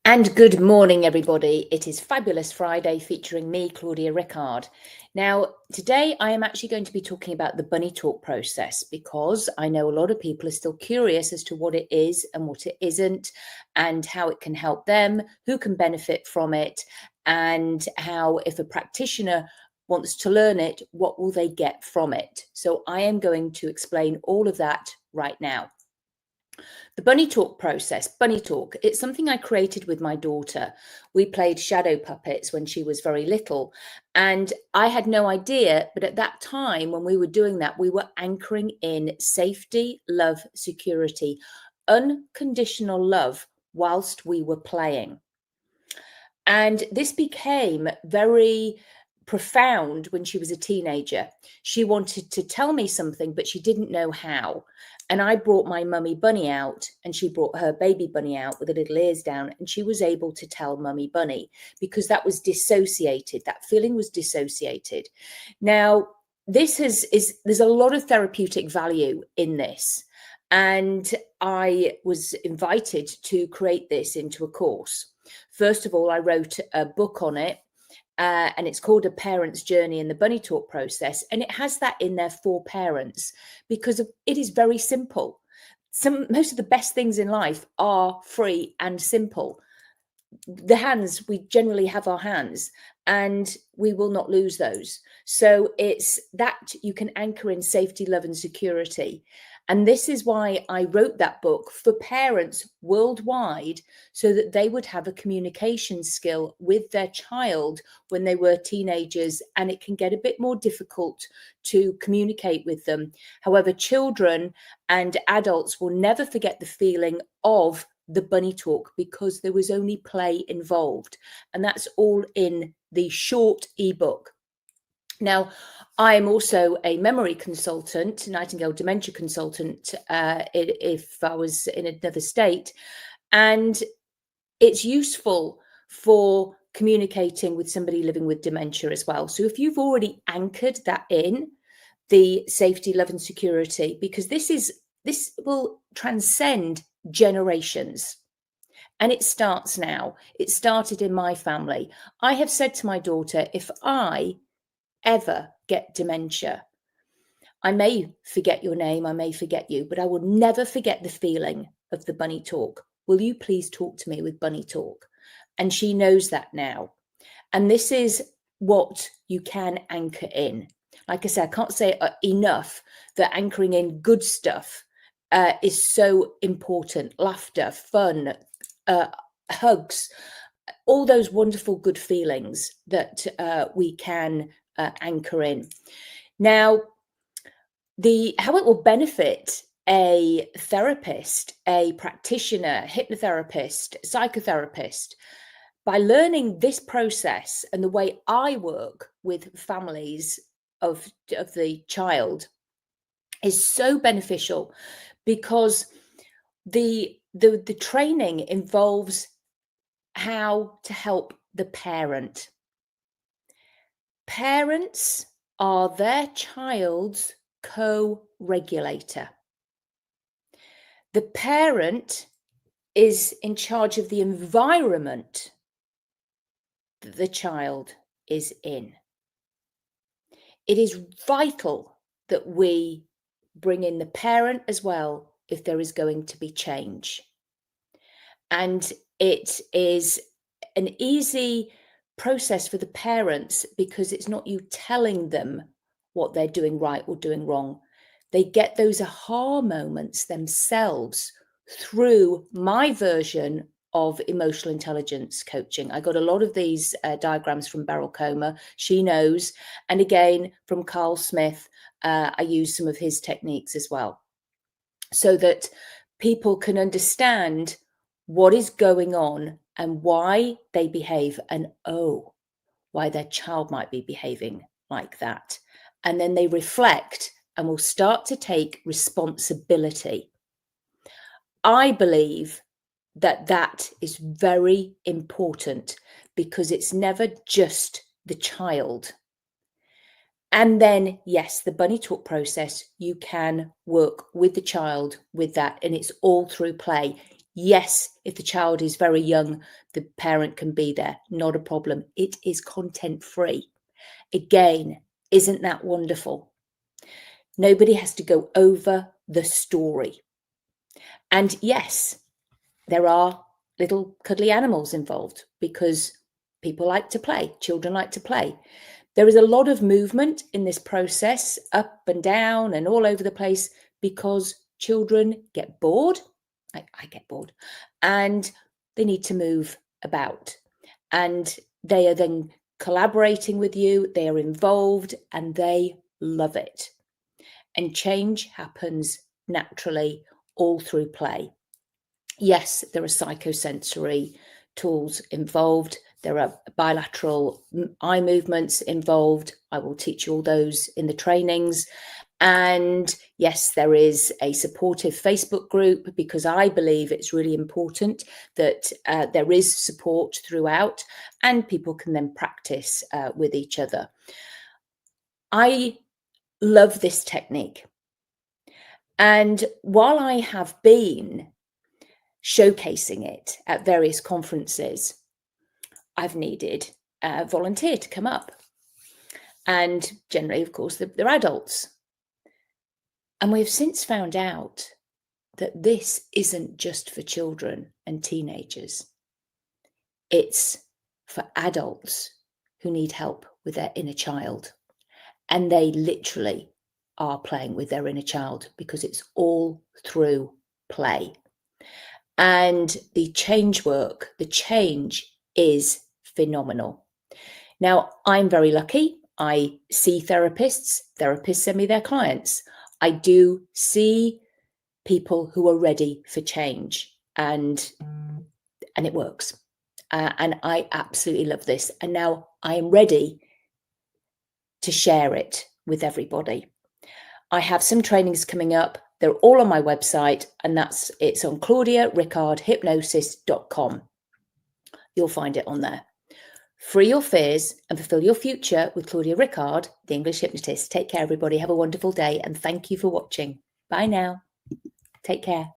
And good morning, everybody. It is Fabulous Friday featuring me, Claudia Rickard. Now, today I am actually going to be talking about the bunny talk process because I know a lot of people are still curious as to what it is and what it isn't, and how it can help them, who can benefit from it, and how, if a practitioner wants to learn it, what will they get from it? So I am going to explain all of that right now. The bunny talk process, bunny talk, it's something I created with my daughter. We played shadow puppets when she was very little, and I had no idea, but at that time when we were doing that, we were anchoring in safety, love, security, unconditional love whilst we were playing. And this became very profound when she was a teenager. She wanted to tell me something, but she didn't know how. And I brought my mummy bunny out, and she brought her baby bunny out with the little ears down, and she was able to tell mummy bunny because that was dissociated. That feeling was dissociated. Now, there's a lot of therapeutic value in this. And I was invited to create this into a course. First of all, I wrote a book on it, and it's called A Parent's Journey in the Bunny Talk Process. And it has that in there for parents because it is very simple. Most of the best things in life are free and simple. The hands, we generally have our hands, and we will not lose those. So it's that you can anchor in safety, love, and security. And this is why I wrote that book for parents worldwide, so that they would have a communication skill with their child when they were teenagers, and it can get a bit more difficult to communicate with them. However, children and adults will never forget the feeling of the bunny talk because there was only play involved. And that's all in the short ebook. Now, I'm also a memory consultant, Nightingale dementia consultant, if I was in another state. And it's useful for communicating with somebody living with dementia as well. So if you've already anchored that in, the safety, love, and security, because this will transcend generations. And it starts now. It started in my family. I have said to my daughter, if I ever get dementia, I may forget your name, I may forget you, but I will never forget the feeling of the bunny talk. Will you please talk to me with bunny talk? And she knows that now. And this is what you can anchor in. Like I said, I can't say enough that anchoring in good stuff is so important. Laughter, fun, hugs, all those wonderful good feelings that we can anchor in. Now, how it will benefit a therapist, a practitioner, hypnotherapist, psychotherapist, by learning this process and the way I work with families of the child is so beneficial, because the training involves how to help the parent. Parents are their child's co-regulator. The parent is in charge of the environment that the child is in. It is vital that we bring in the parent as well if there is going to be change. And it is an easy process for the parents because it's not you telling them what they're doing right or doing wrong. They get those aha moments themselves through my version of emotional intelligence coaching. I got a lot of these diagrams from Beryl Comer. She knows. And again, from Carl Smith, I use some of his techniques as well, so that people can understand what is going on and why they behave, and why their child might be behaving like that. And then they reflect and will start to take responsibility. I believe that that is very important because it's never just the child. And then, yes, the bunny talk process, you can work with the child with that, and it's all through play. Yes, if the child is very young, the parent can be there, not a problem. It is content free. Again, isn't that wonderful? Nobody has to go over the story. And yes, there are little cuddly animals involved because people like to play, children like to play. There is a lot of movement in this process, up and down and all over the place, because children get bored. I get bored, and they need to move about. And they are then collaborating with you, they are involved, and they love it. And change happens naturally all through play. Yes, there are psychosensory tools involved. There are bilateral eye movements involved. I will teach you all those in the trainings. And yes, there is a supportive Facebook group, because I believe it's really important that there is support throughout and people can then practice with each other. I love this technique. And while I have been showcasing it at various conferences, I've needed a volunteer to come up. And generally, of course, they're adults. And we have since found out that this isn't just for children and teenagers. It's for adults who need help with their inner child. And they literally are playing with their inner child, because it's all through play. And the change work, the change is phenomenal. Now, I'm very lucky. I see therapists send me their clients. I do see people who are ready for change, and it works. And I absolutely love this. And now I am ready to share it with everybody. I have some trainings coming up. They're all on my website, and it's on claudiarickardhypnosis.com. You'll find it on there. Free your fears and fulfill your future with Claudia Rickard, the English hypnotist. Take care, everybody. Have a wonderful day, and thank you for watching. Bye now. Take care.